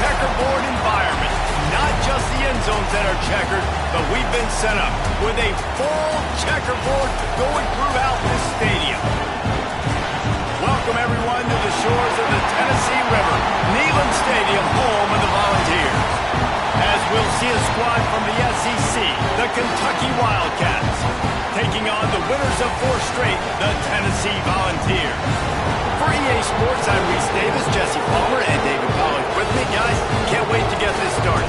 checkerboard environment. Not just the end zones that are checkered, but we've been set up with a full checkerboard going throughout this stadium. Welcome everyone to the shores of the Tennessee River, Neyland Stadium, home of the Volunteers. As we'll see a squad from the SEC, the Kentucky Wildcats, taking on the winners of 4 straight, the Tennessee Volunteers. For EA Sports, I'm Reese Davis, Jesse Palmer, and David Pollack with me. Guys, can't wait to get this started.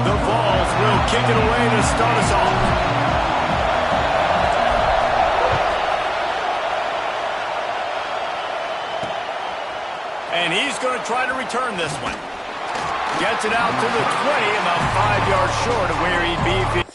The Vols will kick it away to start us off. And he's going to try to return this one. Gets it out to the 20, about 5 yards short of where he'd be if he...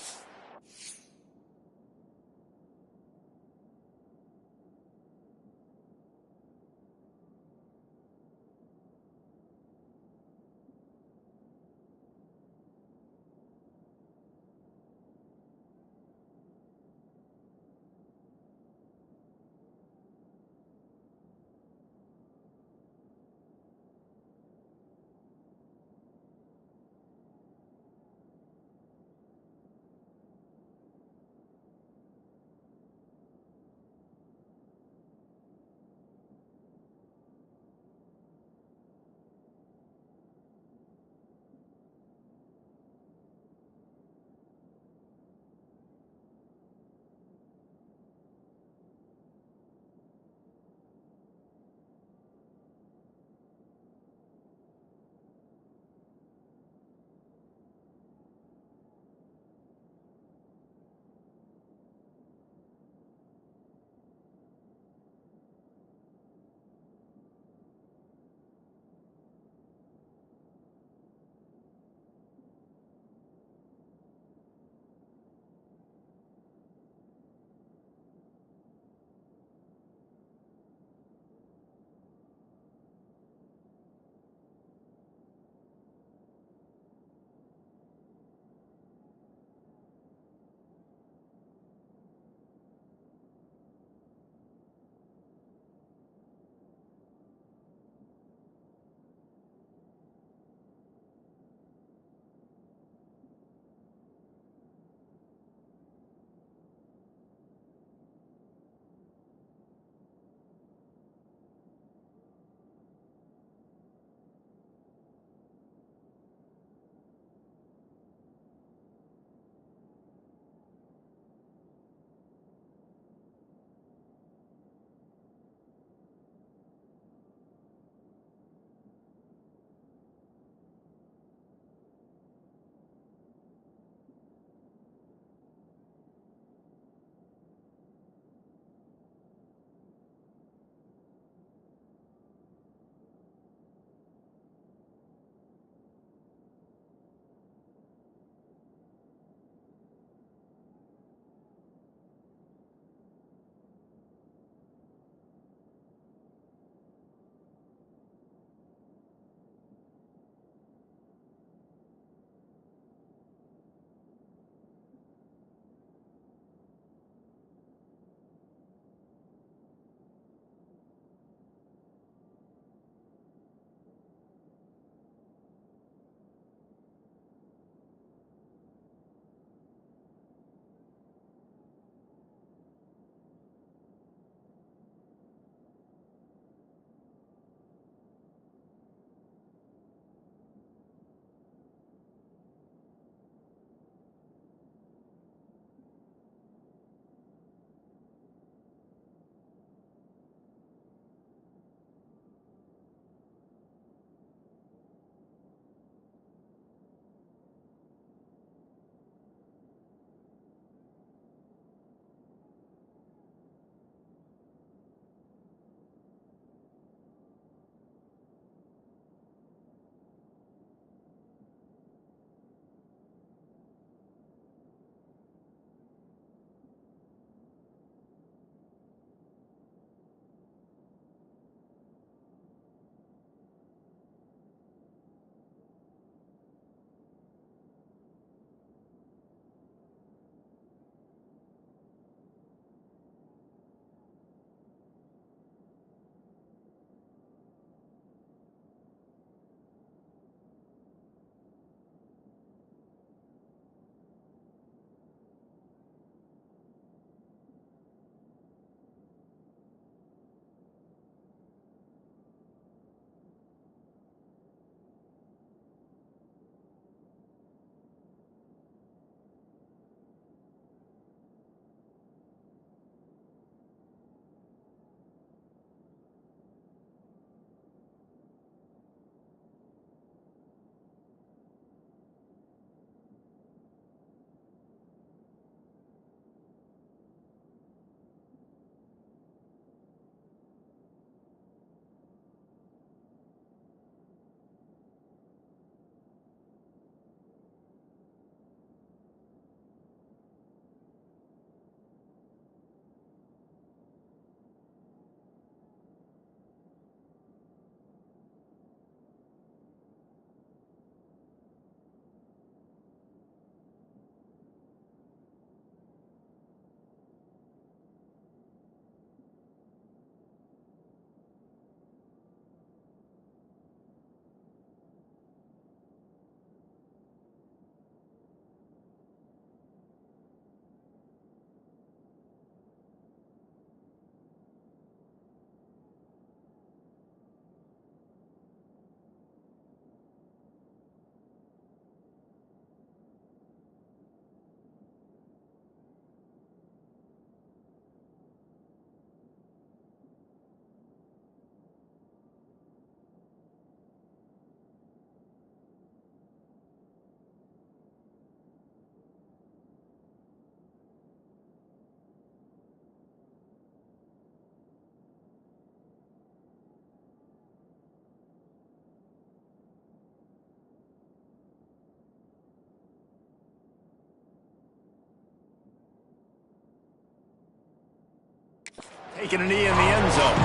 taking a knee in the end zone.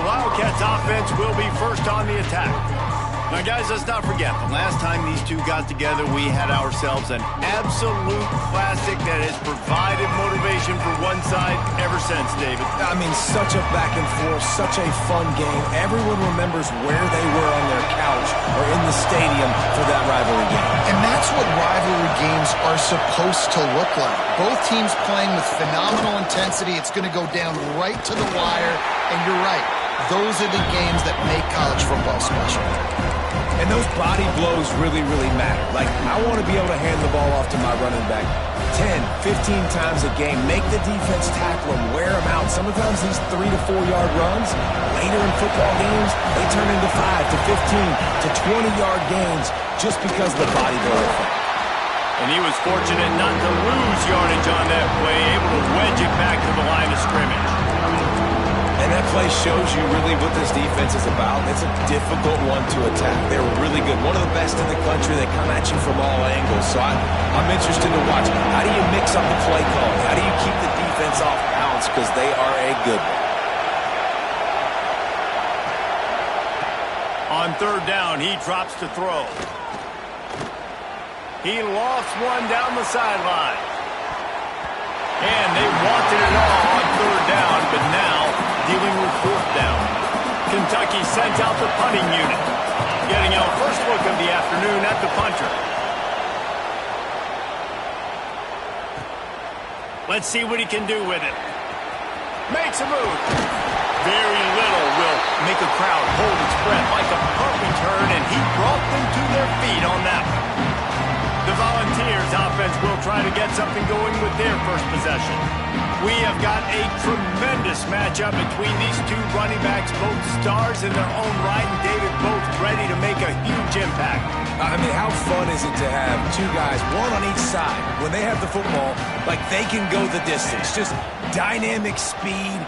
The Wildcats offense will be first on the attack. Now, guys, let's not forget, the last time these two got together, we had ourselves an absolute classic that has provided motivation for one side ever since, David. I mean, such a back and forth, such a fun game. Everyone remembers where they were on their couch or in the stadium for that rivalry game. And that's what rivalry games are supposed to look like. Both teams playing with phenomenal intensity. It's going to go down right to the wire. And you're right. Those are the games that make college football special. And those body blows really, really matter. Like, I want to be able to hand the ball off to my running back 10, 15 times a game. Make the defense tackle him, wear him out. Sometimes these 3 to 4 yard runs, later in football games, they turn into 5 to 15 to 20-yard gains just because of the body blow effect. And he was fortunate not to lose yardage on that play, able to wedge it back to the line of scrimmage. And that play shows you really what this defense is about. It's a difficult one to attack. They're really good. One of the best in the country. They come at you from all angles. So I'm interested to watch. How do you mix up the play call? How do you keep the defense off balance? Because they are a good On one. third down, he drops to throw. He lofts one down the sideline. And they wanted it all on third down, but now dealing with fourth down. Kentucky sends out the punting unit, getting our first look of the afternoon at the punter. Let's see what he can do with it. Makes a move. Very little will make a crowd hold its breath like a punt return, and he brought them to their feet on that one. The Volunteers offense will try to get something going with their first possession. We have got a tremendous matchup between these two running backs, both stars in their own right, and David, both ready to make a huge impact. I mean, how fun is it to have two guys, one on each side, when they have the football, like they can go the distance. Just dynamic speed,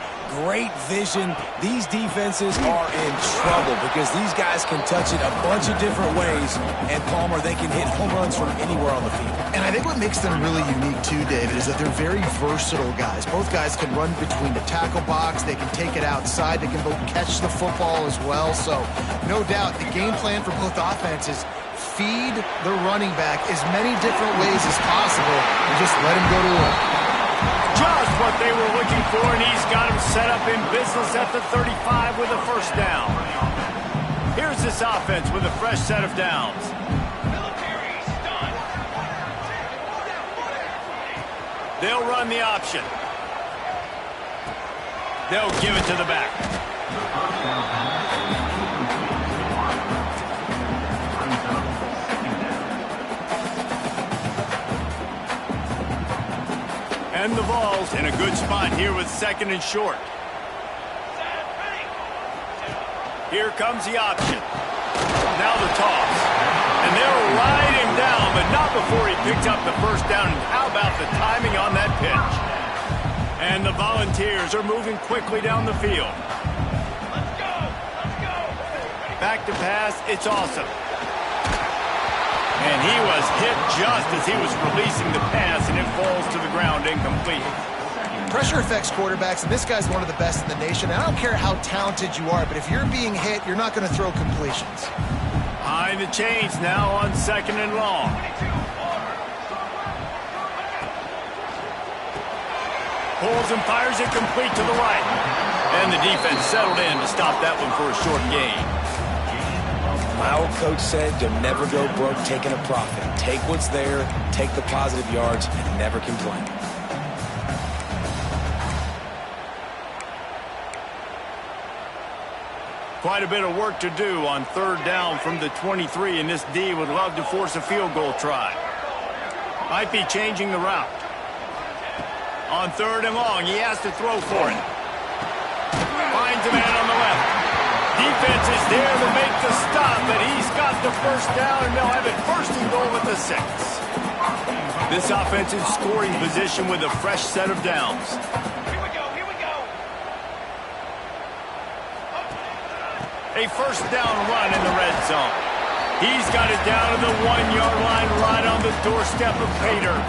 great vision. These defenses are in trouble because these guys can touch it a bunch of different ways, and Palmer, they can hit home runs from anywhere on the field. And I think what makes them really unique too, David, is that they're very versatile guys. Both guys can run between the tackle box, they can take it outside, they can both catch the football as well. So no doubt the game plan for both offenses, feed the running back as many different ways as possible and just let him go to work. Just what they were looking for, and he's got him set up in business at the 35 with a first down. Here's this offense with a fresh set of downs. They'll run the option. They'll give it to the back. And the Vols in a good spot here with second and short. Here comes the option. Now the toss. And they'll ride him down, but not before he picks up the first down. And how about the timing on that pitch? And the Volunteers are moving quickly down the field. Let's go! Let's go! Back to pass. It's awesome. And he was hit just as he was releasing the pass, and it falls to the ground incomplete. Pressure affects quarterbacks, and this guy's one of the best in the nation. And I don't care how talented you are, but if you're being hit, you're not going to throw completions. Behind the chains now on second and long. Pulls and fires it complete to the right. And the defense settled in to stop that one for a short gain. My old coach said, don't never go broke taking a profit. Take what's there, take the positive yards, and never complain. Quite a bit of work to do on third down from the 23, and this D would love to force a field goal try. Might be changing the route. On third and long, he has to throw for it. Finds a man on the left. Defense is there to make the stop, but he's got the first down, and they'll have it first and goal at the 6. This offensive scoring position with a fresh set of downs. Here we go, here we go. A first down run in the red zone. He's got it down to the 1-yard line right on the doorstep of Pater.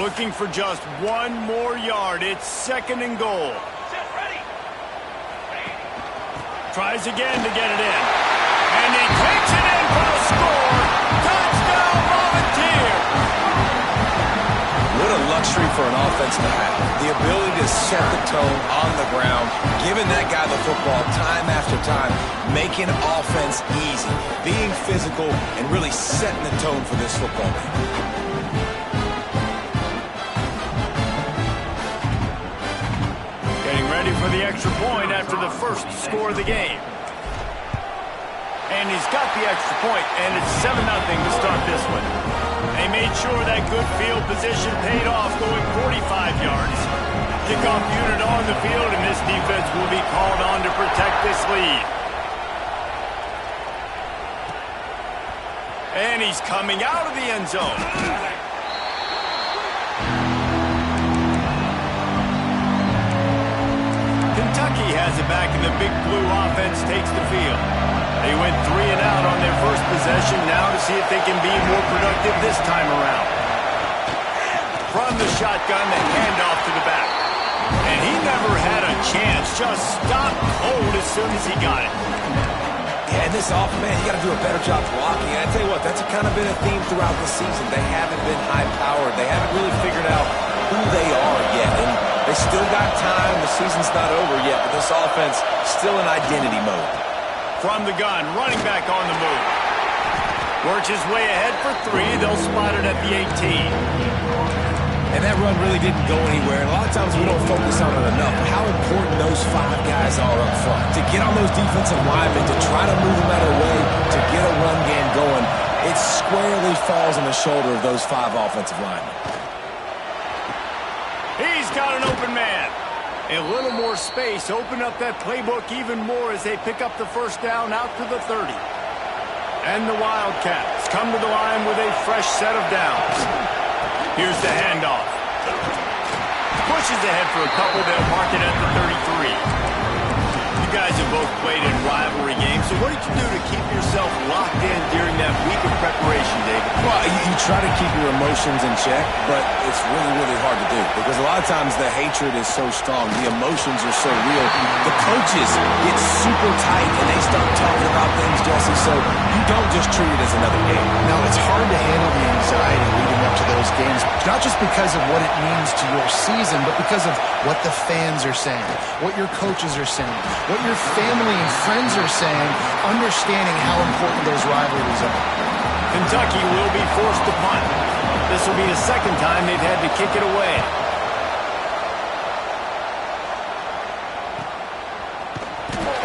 Looking for just one more yard. It's 2nd and goal. Tries again to get it in. And he takes it in for the score. Touchdown, Volunteer! What a luxury for an offense to have. The ability to set the tone on the ground, giving that guy the football time after time, making offense easy, being physical, and really setting the tone for this football game. Ready for the extra point after the first score of the game. And he's got the extra point, and it's 7-0 to start this one. They made sure that good field position paid off, going 45 yards. Kickoff unit on the field, and this defense will be called on to protect this lead. And he's coming out of the end zone. Kentucky has it back, and the Big Blue offense takes the field. They went 3 and out on their first possession, now to see if they can be more productive this time around. From the shotgun, the handoff to the back. And he never had a chance, just stopped cold as soon as he got it. Yeah, and this offense, man, you got to do a better job blocking. And I tell you what, that's kind of been a theme throughout the season. They haven't been high-powered. They haven't really figured out who they are yet. And they still got time. The season's not over yet, but this offense still in identity mode. From the gun, running back on the move. Works his way ahead for 3. They'll spot it at the 18. And that run really didn't go anywhere. And a lot of times we don't focus on it enough. How important those 5 guys are up front. To get on those defensive linemen, to try to move them out of the way, to get a run game going, it squarely falls on the shoulder of those 5 offensive linemen. He's got an open man. A little more space. Open up that playbook even more as they pick up the first down out to the 30. And the Wildcats come to the line with a fresh set of downs. Here's the handoff. Pushes ahead for a couple. They'll mark it at the 33. You guys have both played in rivalry games, so what did you do to keep yourself locked in during that week of preparation, David? Well, you try to keep your emotions in check, but it's really, really hard to do because a lot of times the hatred is so strong. The emotions are so real. The coaches get super tight and they start talking about things, Jesse, so you don't just treat it as another game. Now, it's hard to handle the anxiety leading up to those games, not just because of what it means to your season, but because of what the fans are saying, what your coaches are saying, what your family and friends are saying, understanding how important those rivalries are. Kentucky will be forced to punt. This will be the second time they've had to kick it away.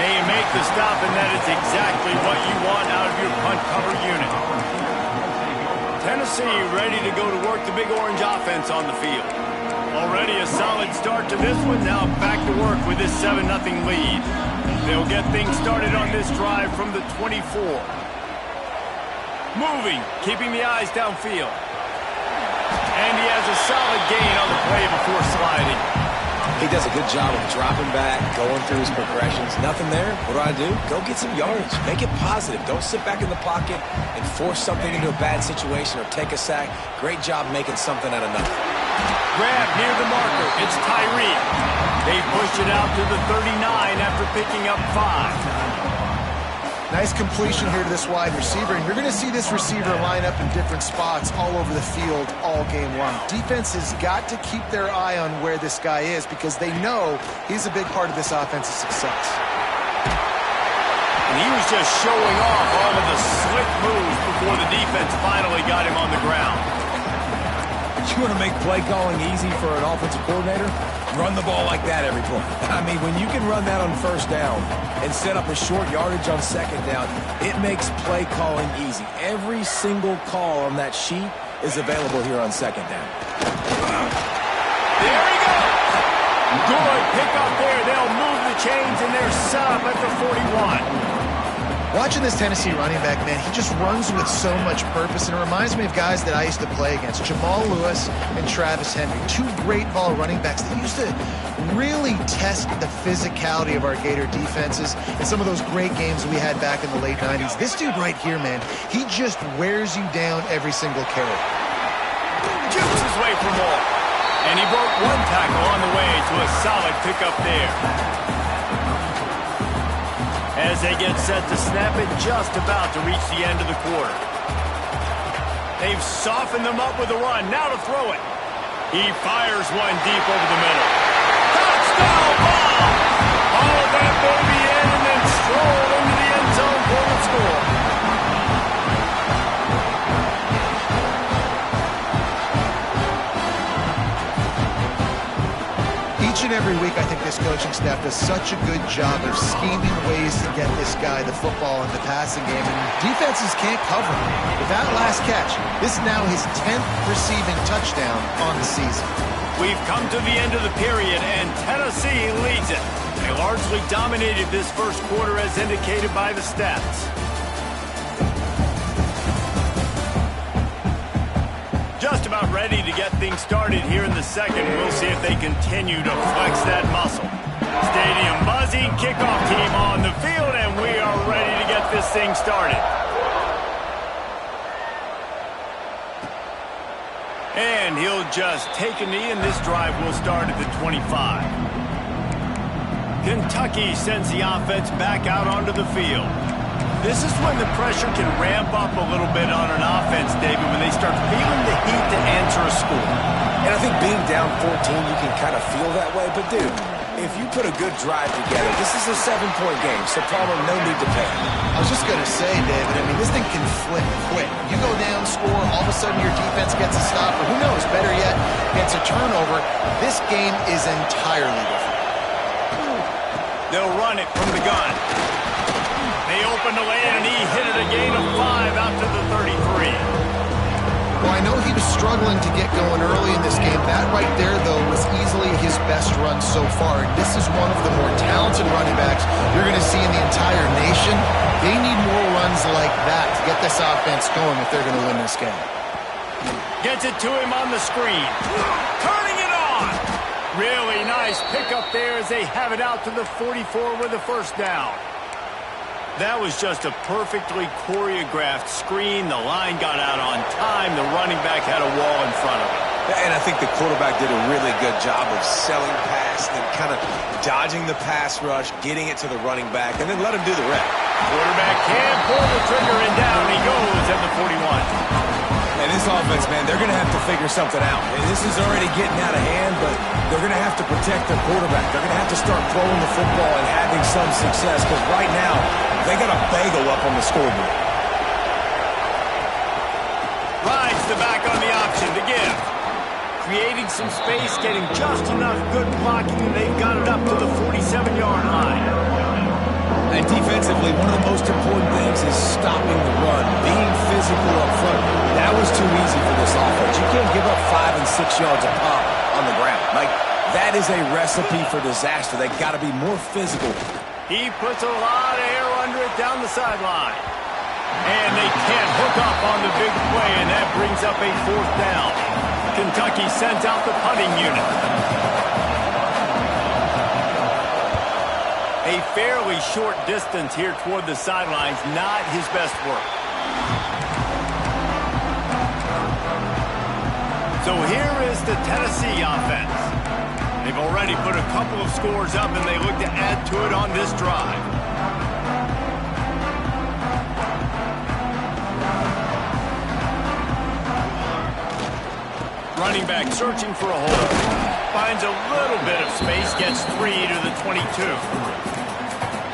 And you make the stop, and that is exactly what you want out of your punt cover unit. Tennessee ready to go to work the Big Orange offense on the field. Already a solid start to this one. Now back to work with this 7-0 lead. They'll get things started on this drive from the 24. Moving, keeping the eyes downfield. And he has a solid gain on the play before sliding. He does a good job of dropping back, going through his progressions. Nothing there. What do? Go get some yardage. Make it positive. Don't sit back in the pocket and force something into a bad situation or take a sack. Great job making something out of nothing. Grab near the marker. It's Tyree. They push it out to the 39 after picking up 5. Nice completion here to this wide receiver, and you're going to see this receiver line up in different spots all over the field all game long. Defense has got to keep their eye on where this guy is because they know he's a big part of this offense's success. And he was just showing off all of the slick moves before the defense finally got him on the ground. You want to make play calling easy for an offensive coordinator? Run the ball like that every play. I mean, when you can run that on first down and set up a short yardage on second down, it makes play calling easy. Every single call on that sheet is available here on second down. There he goes. Good pick up there. They'll move the chains, and they're set up at the 41. Watching this Tennessee running back, man, he just runs with so much purpose, and it reminds me of guys that I used to play against, Jamal Lewis and Travis Henry, 2 great ball running backs that used to really test the physicality of our Gator defenses and some of those great games we had back in the late 90s. This dude right here, man, he just wears you down every single carry. shoots his way for more. And he broke one tackle on the way to a solid pickup there. As they get set to snap it, just about to reach the end of the quarter. They've softened them up with a run. Now to throw it. He fires one deep over the middle. Touchdown ball! All of that baby in and then strolled into the end zone for the score. Each and every week, I think this coaching staff does such a good job of scheming ways to get this guy the football in the passing game, and defenses can't cover him. With that last catch, this is now his 10th receiving touchdown on the season. We've come to the end of the period, and Tennessee leads it. They largely dominated this first quarter as indicated by the stats. Just about ready to get things started here in the second. We'll see if they continue to flex that muscle. Stadium buzzing, kickoff team on the field, and we are ready to get this thing started. And he'll just take a knee, and this drive will start at the 25. Kentucky sends the offense back out onto the field. This is when the pressure can ramp up a little bit on an offense, David, when they start feeling the heat to answer a score. And I think being down 14, you can kind of feel that way. But, dude, if you put a good drive together, this is a 7-point game, so Palmer, no need to panic. I was just going to say, David, I mean, this thing can flip quick. You go down, score, all of a sudden your defense gets a stop, or who knows, better yet, gets a turnover. This game is entirely different. They'll run it from the gun. They open the lane, and he hit it a gain of 5 out to the 33. Well, I know he was struggling to get going early in this game. That right there, though, was easily his best run so far. And this is one of the more talented running backs you're going to see in the entire nation. They need more runs like that to get this offense going if they're going to win this game. Gets it to him on the screen. Turning it on. Really nice pickup there as they have it out to the 44 with a first down. That was just a perfectly choreographed screen. The line got out on time. The running back had a wall in front of him. And I think the quarterback did a really good job of selling past and kind of dodging the pass rush, getting it to the running back, and then let him do the rest. Quarterback can pull the trigger, and down he goes at the 41. And this offense, man, they're going to have to figure something out. And this is already getting out of hand, but they're going to have to protect their quarterback. They're going to have to start throwing the football and having some success, because right now, they got a bagel up on the scoreboard. Rides the back on the option to give. Creating some space, getting just enough good blocking, and they've got it up to the 47-yard line. And defensively, one of the most important things is stopping the run, being physical up front. That was too easy for this offense. You can't give up 5 and 6 yards a pop on the ground. Like, that is a recipe for disaster. They've got to be more physical. He puts a lot of air under it down the sideline. And they can't hook up on the big play, and that brings up a fourth down. Kentucky sends out the punting unit. A fairly short distance here toward the sidelines, not his best work. So here is the Tennessee offense. They've already put a couple of scores up, and they look to add to it on this drive. Running back searching for a hole. Finds a little bit of space, gets 3 to the 22.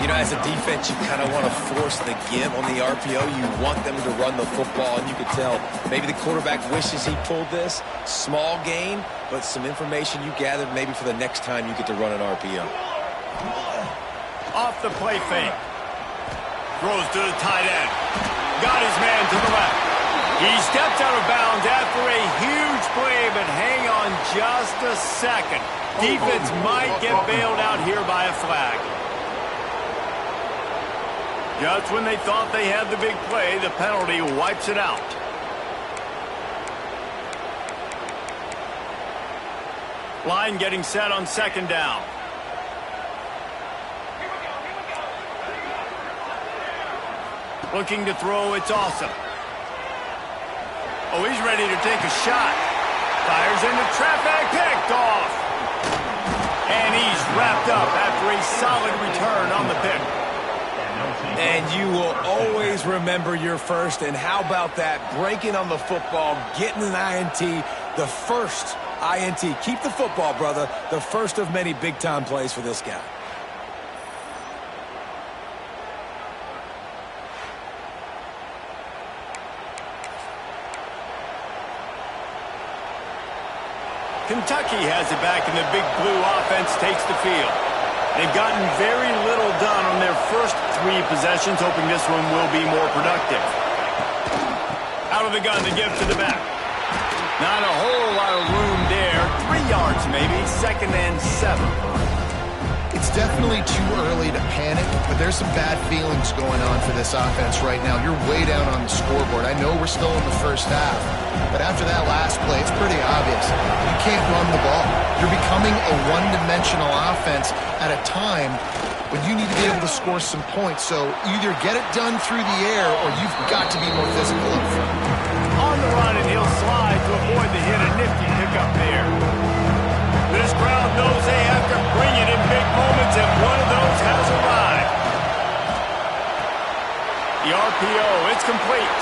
You know, as a defense, you kind of want to force the give on the RPO. You want them to run the football, and you could tell maybe the quarterback wishes he pulled this. Small gain, but some information you gathered maybe for the next time you get to run an RPO. Off the play fake. Throws to the tight end. Got his man to the left. He steps out of bounds after a huge play, but hang on just a second. Defense might get bailed out here by a flag. Just when they thought they had the big play, the penalty wipes it out. Line getting set on second down. Looking to throw, it's awesome. Oh, he's ready to take a shot. Fires into traffic, picked off. And he's wrapped up after a solid return on the pick. And you will always remember your first. And how about that? Breaking on the football, getting an INT, the first INT. Keep the football, brother. The first of many big-time plays for this guy. Kentucky has it back, and the big blue offense takes the field. They've gotten very little done on their first 3 possessions, hoping this one will be more productive. Out of the gun to give to the back. Not a whole lot of room there. 3 yards maybe, 2nd and 7. It's definitely too early to panic, but there's some bad feelings going on for this offense right now. You're way down on the scoreboard. I know we're still in the first half, but after that last play, it's pretty obvious. You can't run the ball. You're becoming a one-dimensional offense at a time when you need to be able to score some points. So either get it done through the air or you've got to be more physical up front. On the run, and he'll slide to avoid the hit. A nifty pickup there. This crowd knows they have to bring it in big moments, and one of those has arrived. The RPO, it's complete.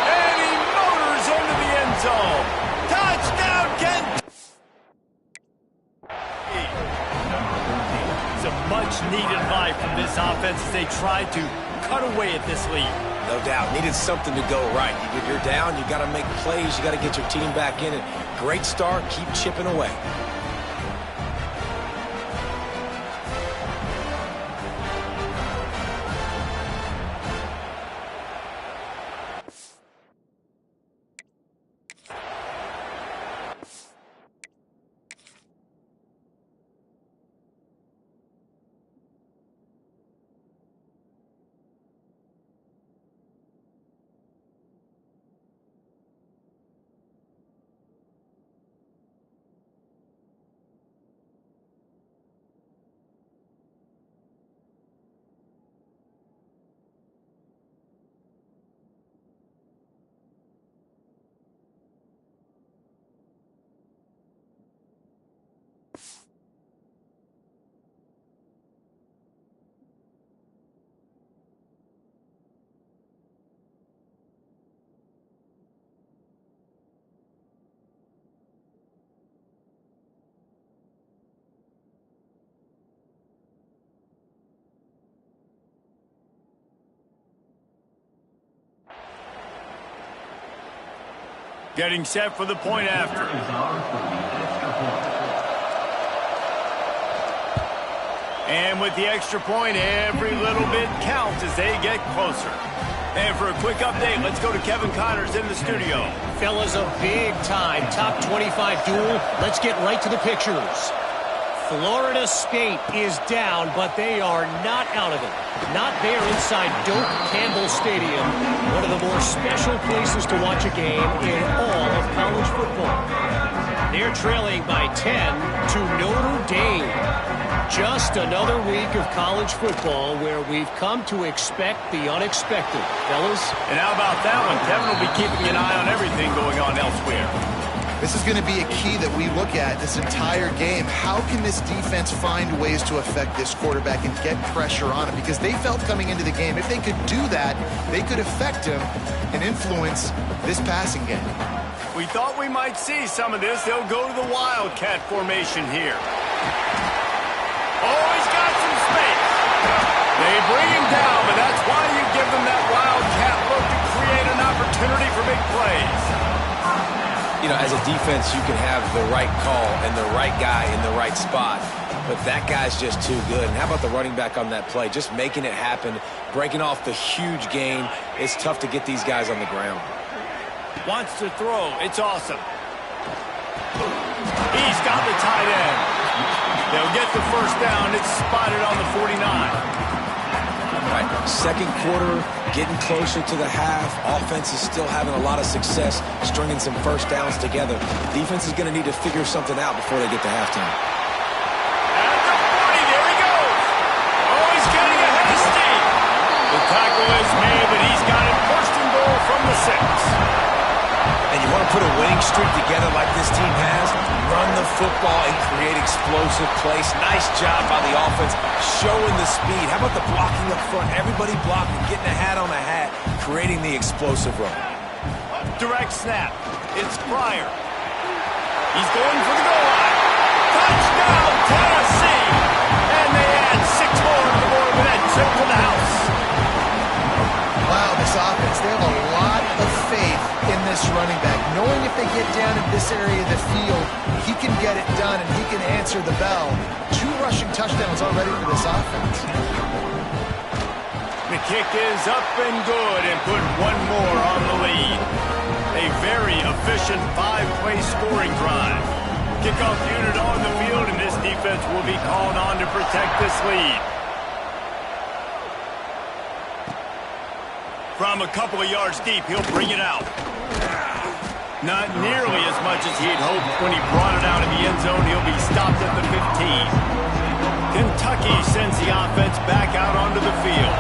And he motors into the end zone. Touchdown, Kentucky! Some much-needed life from this offense as they try to cut away at this lead. No doubt. Needed something to go right. You're down. You got to make plays. You got to get your team back in it. Great start. Keep chipping away. Getting set for the point after. And with the extra point, every little bit counts as they get closer. And for a quick update, let's go to Kevin Connors in the studio. Fellas, a big-time top 25 duel. Let's get right to the pictures. Florida State is down, but they are not out of it. Not there inside Doak Campbell Stadium, one of the more special places to watch a game in all of college football. They're trailing by 10 to Notre Dame. Just another week of college football where we've come to expect the unexpected, fellas. And how about that one? Kevin will be keeping an eye on everything going on elsewhere. This is going to be a key that we look at this entire game. How can this defense find ways to affect this quarterback and get pressure on him? Because they felt coming into the game, if they could do that, they could affect him and influence this passing game. We thought we might see some of this. They'll go to the Wildcat formation here. Oh, he's got some space. They bring him down, but that's why you give them that Wildcat look to create an opportunity for big plays. You know, as a defense, you can have the right call and the right guy in the right spot, but that guy's just too good. And how about the running back on that play? Just making it happen, breaking off the huge gain. It's tough to get these guys on the ground. Wants to throw. It's awesome. He's got the tight end. They'll get the first down. It's spotted on the 49. Right. Second quarter, getting closer to the half. Offense is still having a lot of success stringing some first downs together. Defense is going to need to figure something out before they get to halftime. At the 40, there he goes. Oh, he's getting ahead of steam. The tackle is made, but he's got it first and goal from the 6. And you want to put a winning streak together like this team has, run the football and create explosive plays. Nice job by the offense, showing the speed. How about the blocking up front? Everybody blocking, getting a hat on a hat, creating the explosive run. Direct snap. It's Pryor. He's going for the goal line. Touchdown, Tennessee! And they add 6 more to the board with that trip to the house. Wow, this offense, they have a lot of faith in this running back, knowing if they get down in this area of the field, he can get it done and he can answer the bell. 2 rushing touchdowns already for this offense. The kick is up and good and put 1 more on the lead. A very efficient 5-play scoring drive. Kickoff unit on the field, and this defense will be called on to protect this lead. From a couple of yards deep, he'll bring it out. Not nearly as much as he had hoped when he brought it out of the end zone. He'll be stopped at the 15. Kentucky sends the offense back out onto the field.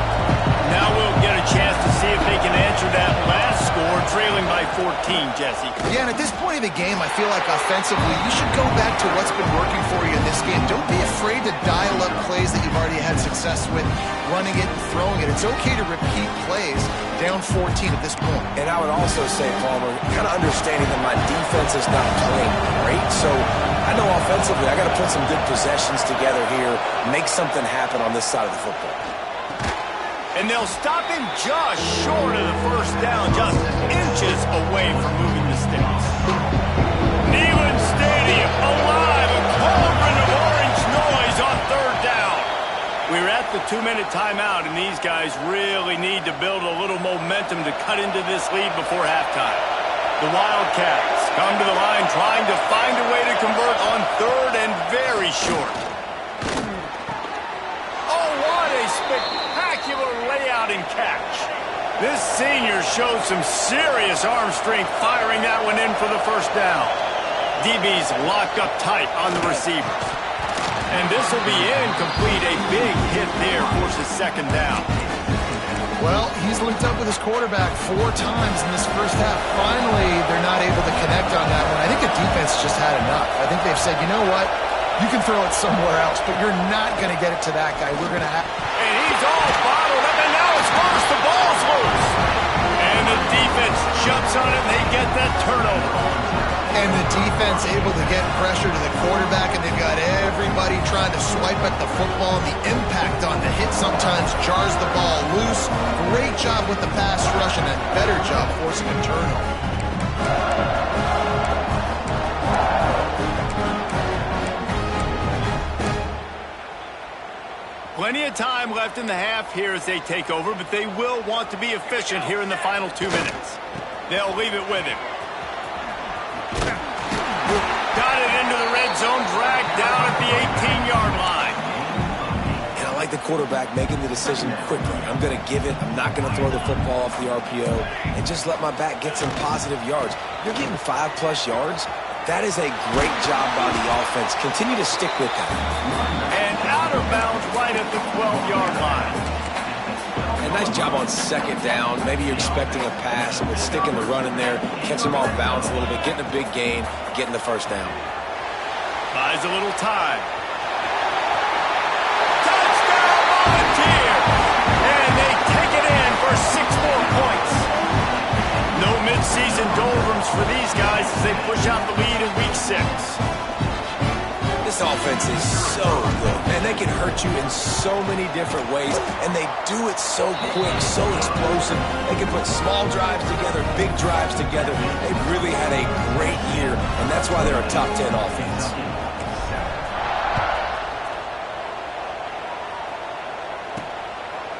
Now we'll get a chance to see if they can answer that last score, trailing by 14, Jesse. Yeah, and at this point of the game, I feel like offensively, you should go back to what's been working for you in this game. Don't be afraid to dial up plays that you've already had success with, running it and throwing it. It's okay to repeat plays down 14 at this point. And I would also say, Palmer, kind of understanding that my defense is not playing great, so I know offensively I got to put some good possessions together here, make something happen on this side of the football. And they'll stop him just short of the first down, just inches away from moving the sticks. Neyland Stadium alive, a cauldron of orange noise on 3rd down. We're at the 2-minute timeout, and these guys really need to build a little momentum to cut into this lead before halftime. The Wildcats come to the line trying to find a way to convert on 3rd and very short. Oh, what a spectacular layout and catch. This senior showed some serious arm strength firing that one in for the first down. DB's locked up tight on the receivers. And this will be incomplete. A big hit there forces 2nd down. Well, he's linked up with his quarterback 4 times in this first half. Finally, they're not able to connect on that one. I think the defense just had enough. I think they've said, you know what? You can throw it somewhere else, but you're not going to get it to that guy. We're going to have... And he's all bottled up, and now it's loose. The ball's loose. And the defense jumps on it, and they get that turnover. And the defense able to get pressure to the quarterback, and they've got everybody trying to swipe at the football, and the impact on the hit sometimes jars the ball loose. Great job with the pass rush, and a better job forcing a turnover. Plenty of time left in the half here as they take over, but they will want to be efficient here in the final 2 minutes. They'll leave it with him. Got it into the red zone, dragged down at the 18-yard line. And I like the quarterback making the decision quickly. I'm going to give it. I'm not going to throw the football off the RPO and just let my back get some positive yards. You're getting 5+ yards. That is a great job by the offense. Continue to stick with that. And out of bounds right at the 12-yard line. And nice job on 2nd down. Maybe you're expecting a pass, but sticking the run in there, catch them off balance a little bit, getting a big gain, getting the 1st down. Buys a little time. Touchdown Volunteer! And they take it in for 6 more points. No midseason doldrums for these guys as they push out the lead in Week 6. This offense is so good, man. They can hurt you in so many different ways, and they do it so quick, so explosive. They can put small drives together, big drives together. They've really had a great year, and that's why they're a top 10 offense.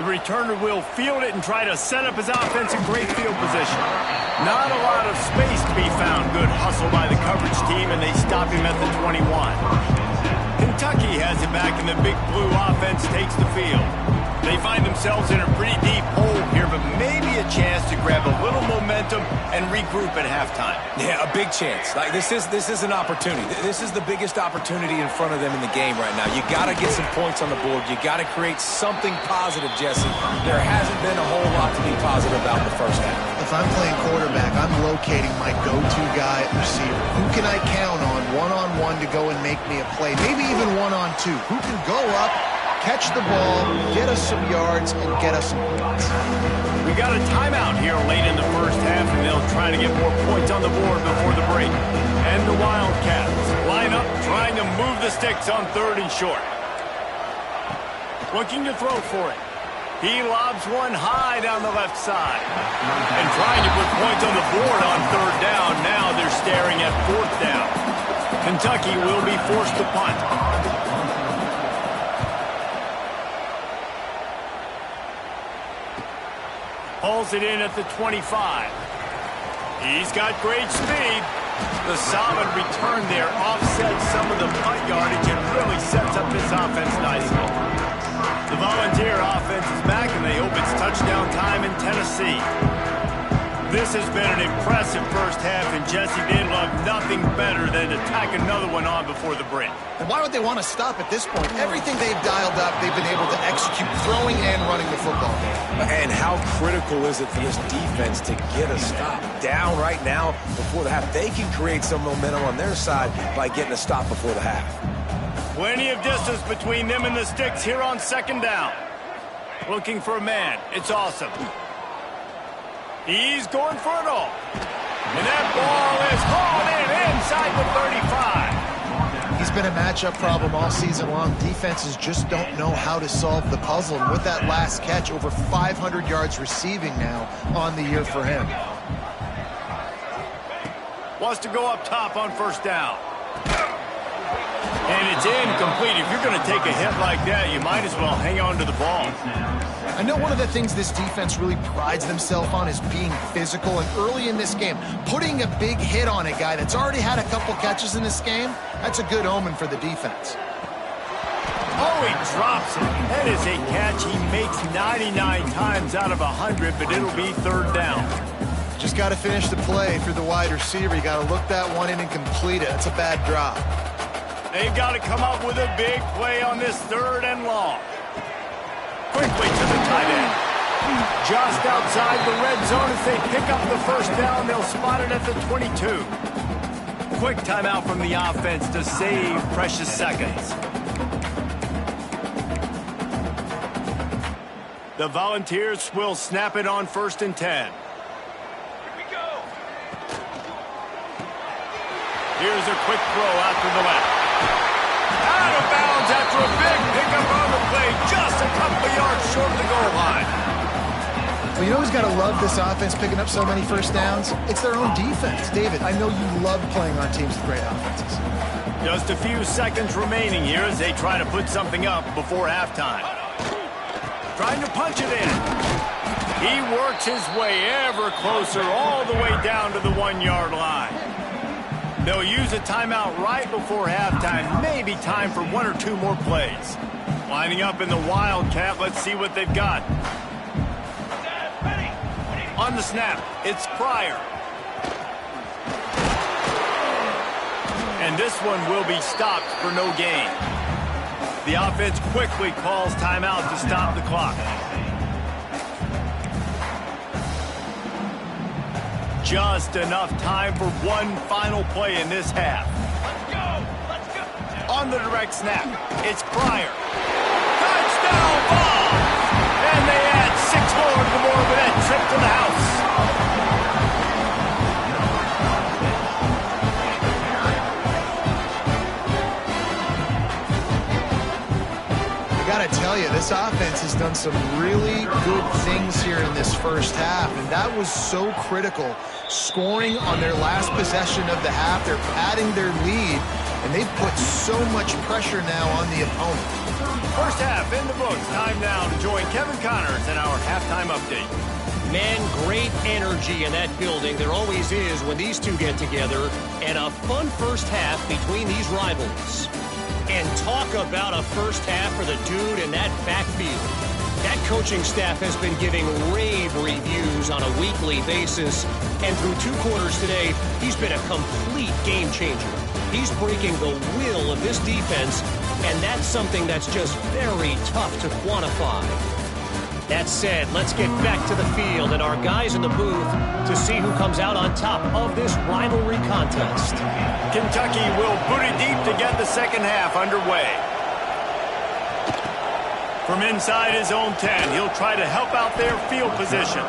The returner will field it and try to set up his offense in great field position. Not a lot of space to be found. Good hustle by the coverage team, and they stop him at the 21. Kentucky has it back, and the big blue offense takes the field. They find themselves in a pretty deep hole here, but maybe a chance to grab a little momentum and regroup at halftime. Yeah, a big chance. Like this is an opportunity. This is the biggest opportunity in front of them in the game right now. You got to get some points on the board. You got to create something positive, Jesse. There hasn't been a whole lot to be positive about in the first half. The if I'm playing quarterback, I'm locating my go-to guy at receiver. Who can I count on one-on-one to go and make me a play? Maybe even one-on-two. Who can go up, catch the ball, get us some yards, and get us some points? We got a timeout here late in the first half, and they'll try to get more points on the board before the break. And the Wildcats line up, trying to move the sticks on 3rd and short. Looking to throw for it. He lobs one high down the left side. And trying to put points on the board on 3rd down. Now they're staring at 4th down. Kentucky will be forced to punt. Hauls it in at the 25. He's got great speed. The solid return there offsets some of the punt yardage and really sets up this offense nicely. The Volunteer offense is back, and they hope it's touchdown time in Tennessee. This has been an impressive first half, and Jesse, they'd love nothing better than to tack another one on before the break. And why would they want to stop at this point? Everything they've dialed up, they've been able to execute throwing and running the football. And how critical is it for this defense to get a stop down right now before the half? They can create some momentum on their side by getting a stop before the half. Plenty of distance between them and the sticks here on 2nd down. Looking for a man. It's awesome. He's going for it all. And that ball is hauled in inside the 35. He's been a matchup problem all season long. Defenses just don't know how to solve the puzzle. And with that last catch, over 500 yards receiving now on the year for him. Wants to go up top on 1st down. And it's incomplete. If you're going to take a hit like that, you might as well hang on to the ball. I know one of the things this defense really prides themselves on is being physical, and early in this game, putting a big hit on a guy that's already had a couple catches in this game, that's a good omen for the defense. Oh, he drops it. That is a catch he makes 99 times out of 100, but it'll be 3rd down. Just got to finish the play through the wide receiver. You got to look that one in and complete it. It's a bad drop. They've got to come up with a big play on this 3rd and long. Quickly to the tight end. Just outside the red zone. If they pick up the 1st down, they'll spot it at the 22. Quick timeout from the offense to save precious seconds. The Volunteers will snap it on 1st and 10. Here's a quick throw out to the left. Out of bounds after a big pickup on the play, just a couple of yards short of the goal line. Well, you know who's got to love this offense picking up so many 1st downs? It's their own defense. David, I know you love playing on teams with great offenses. Just a few seconds remaining here as they try to put something up before halftime. Trying to punch it in. He works his way ever closer all the way down to the 1-yard line. They'll use a timeout right before halftime. Maybe time for 1 or 2 more plays. Lining up in the Wildcat. Let's see what they've got. On the snap, it's Pryor. And this one will be stopped for no gain. The offense quickly calls timeout to stop the clock. Just enough time for one final play in this half. Let's go! Let's go! On the direct snap, it's Pryor. Touchdown ball! And they add 6 more to the board with that trip to the house. I gotta tell you, this offense has done some really good things here in this first half, and that was so critical. Scoring on their last possession of the half, they're padding their lead, and they've put so much pressure now on the opponent. First half in the books. Time now to join Kevin Connors in our halftime update. Man, great energy in that building. There always is when these two get together, and a fun first half between these rivals. And talk about a first half for the dude in that backfield. That coaching staff has been giving rave reviews on a weekly basis. And through 2 quarters today, he's been a complete game changer. He's breaking the will of this defense, and that's something that's just very tough to quantify. That said, let's get back to the field and our guys in the booth to see who comes out on top of this rivalry contest. Kentucky will boot it deep to get the second half underway. From inside his own 10, he'll try to help out their field position.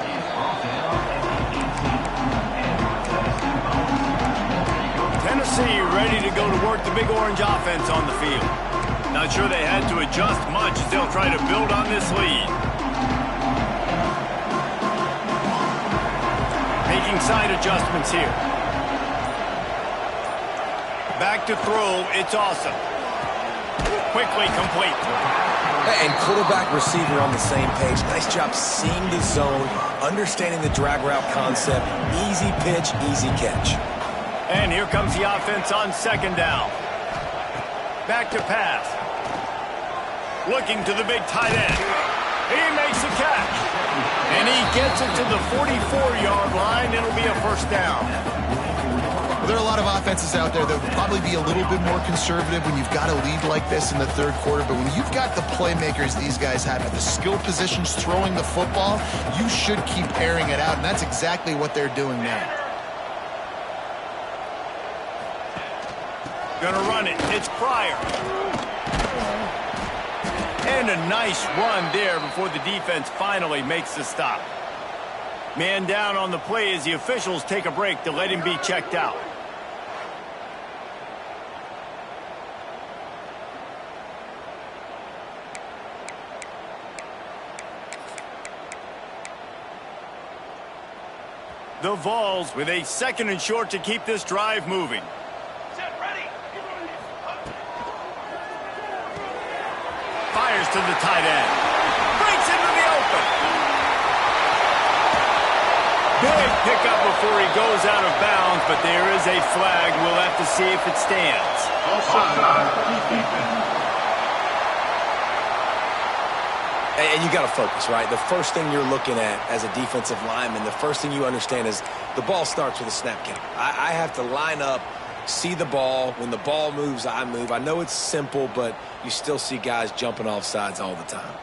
Tennessee ready to go to work the Big Orange offense on the field. Not sure they had to adjust much as they'll try to build on this lead. Making side adjustments here. Back to throw, it's awesome. Quickly complete. And quarterback, receiver on the same page. Nice job seeing the zone, understanding the drag route concept. Easy pitch, easy catch. And here comes the offense on second down. Back to pass. Looking to the big tight end. He makes a catch. And he gets it to the 44-yard line. It'll be a first down. Well, there are a lot of offenses out there that would probably be a little bit more conservative when you've got a lead like this in the third quarter. But when you've got the playmakers these guys have at the skill positions throwing the football, you should keep airing it out. And that's exactly what they're doing now. Gonna run it. It's Pryor. And a nice run there before the defense finally makes the stop. Man down on the play as the officials take a break to let him be checked out. The Vols with a second and short to keep this drive moving. Fires to the tight end. Breaks into the open. Big pickup before he goes out of bounds, but there is a flag. We'll have to see if it stands. And you got to focus, right? The first thing you're looking at as a defensive lineman, the first thing you understand is the ball starts with a snap count. I have to line up, see the ball. When the ball moves, I move. I know it's simple, but you still see guys jumping off sides all the time.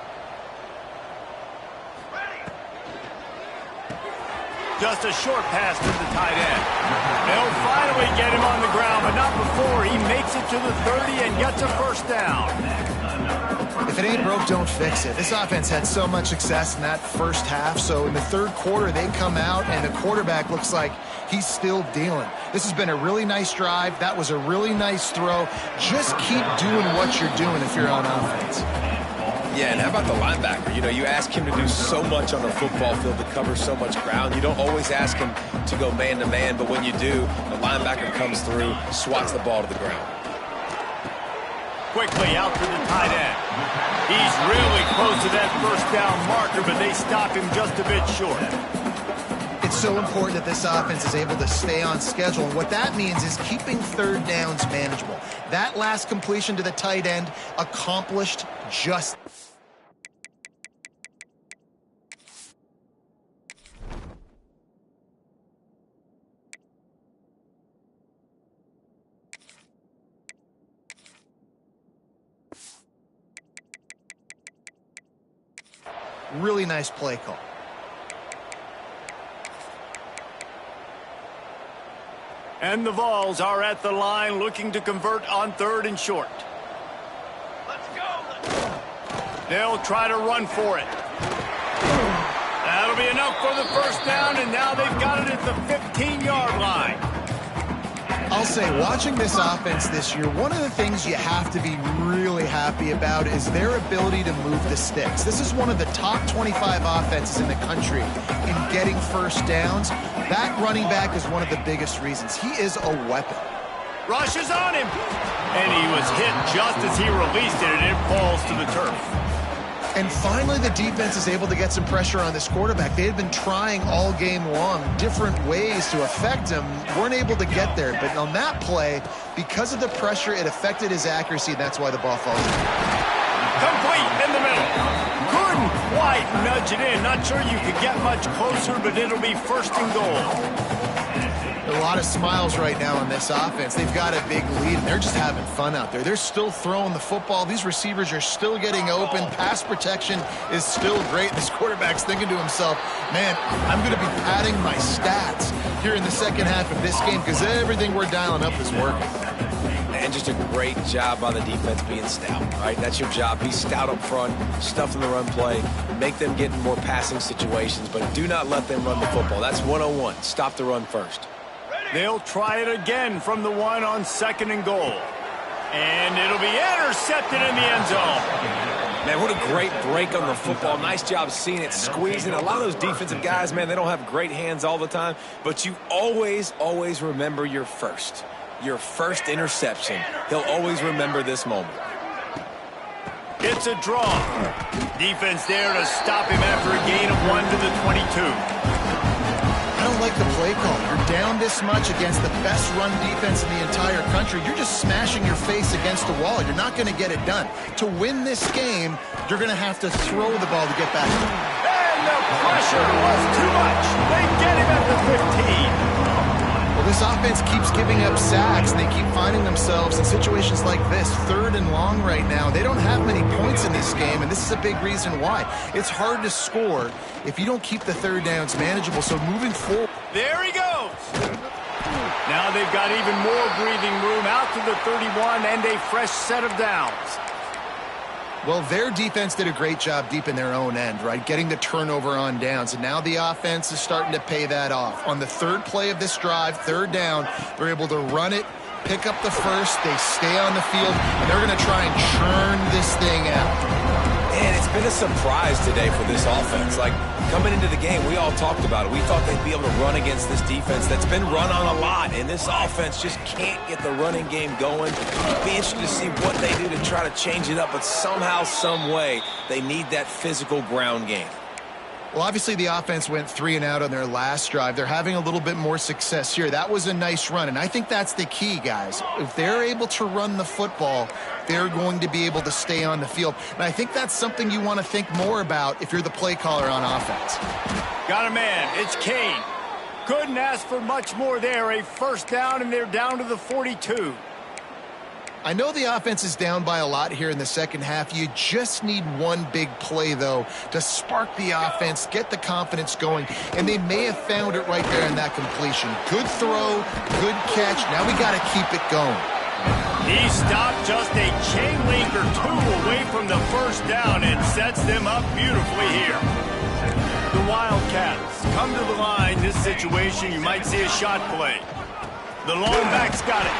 Just a short pass to the tight end. They'll finally get him on the ground, but not before he makes it to the 30 and gets a first down. If it ain't broke, don't fix it. This offense had so much success in that first half, so in the third quarter, they come out, and the quarterback looks like he's still dealing. This has been a really nice drive. That was a really nice throw. Just keep doing what you're doing if you're on offense. Yeah, and how about the linebacker? You know, you ask him to do so much on the football field, to cover so much ground. You don't always ask him to go man-to-man, but when you do, the linebacker comes through, swats the ball to the ground. Quickly out to the tight end. He's really close to that first down marker, but they stop him just a bit short. It's so important that this offense is able to stay on schedule. And what that means is keeping third downs manageable. That last completion to the tight end accomplished just. Really nice play call. And the Vols are at the line looking to convert on third and short. Let's go. They'll try to run for it. That'll be enough for the first down, and now they've got it at the 15-yard line. I'll say, watching this offense this year, one of the things you have to be really happy about is their ability to move the sticks. This is one of the top 25 offenses in the country in getting first downs. That running back is one of the biggest reasons. He is a weapon. Rushes on him. And he was hit just as he released it, and it falls to the turf. And finally, the defense is able to get some pressure on this quarterback. They had been trying all game long different ways to affect him, weren't able to get there. But on that play, because of the pressure, it affected his accuracy, and that's why the ball falls in. Complete in the middle. Couldn't quite nudge it in. Not sure you could get much closer, but it'll be first and goal. A lot of smiles right now on this offense. They've got a big lead, and they're just having fun out there. They're still throwing the football. These receivers are still getting open. Pass protection is still great. This quarterback's thinking to himself, man, I'm going to be padding my stats here in the second half of this game because everything we're dialing up is working. And just a great job by the defense being stout, right? That's your job. Be stout up front, stuff in the run play, make them get in more passing situations, but do not let them run the football. That's 101. Stop the run first. They'll try it again from the 1 on 2nd and goal. And it'll be intercepted in the end zone. Man, what a great break on the football. Nice job seeing it, squeezing. A lot of those defensive guys, man, they don't have great hands all the time, but you always, always remember your first interception. He'll always remember this moment. It's a draw. Defense there to stop him after a gain of 1 to the 22. I don't like the play call. You're down this much against the best run defense in the entire country. You're just smashing your face against the wall. You're not going to get it done. To win this game, you're going to have to throw the ball to get back. And the pressure was too much. They get him at the 15. Well, this offense keeps giving up sacks, and they keep finding themselves in situations like this, 3rd and long right now. They don't have many points in this game, and this is a big reason why. It's hard to score if you don't keep the 3rd downs manageable. So moving forward. There he goes. Now they've got even more breathing room out to the 31 and a fresh set of downs. Well, their defense did a great job deep in their own end, right? Getting the turnover on downs. And now the offense is starting to pay that off. On the 3rd play of this drive, 3rd down, they're able to run it, pick up the first, they stay on the field, and they're going to try and churn this thing out. And it's been a surprise today for this offense. Like, coming into the game, we all talked about it. We thought they'd be able to run against this defense that's been run on a lot, and this offense just can't get the running game going. It'll be interesting to see what they do to try to change it up, but somehow, some way, they need that physical ground game. Well, obviously the offense went 3 and out on their last drive. They're having a little bit more success here. That was a nice run, and I think that's the key, guys. If they're able to run the football, they're going to be able to stay on the field. And I think that's something you want to think more about if you're the play caller on offense. Got a man. It's Kane. Couldn't ask for much more there. A 1st down, and they're down to the 42. I know the offense is down by a lot here in the second half. You just need one big play, though, to spark the offense, get the confidence going, and they may have found it right there in that completion. Good throw, good catch. Now we got to keep it going. He stopped just a chain link or 2 away from the 1st down and sets them up beautifully here. The Wildcats come to the line. This situation, you might see a shot play. The long back's got it.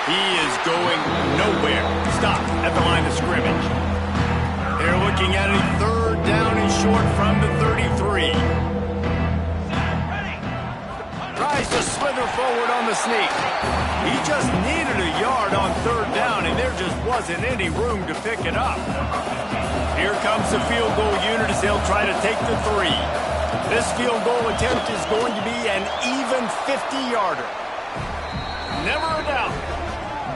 He is going nowhere. Stop at the line of scrimmage. They're looking at a 3rd down and short from the 33. Tries to slither forward on the sneak. He just needed a yard on 3rd down, and there just wasn't any room to pick it up. Here comes the field goal unit as they'll try to take the 3. This field goal attempt is going to be an even 50-yarder. Never a doubt.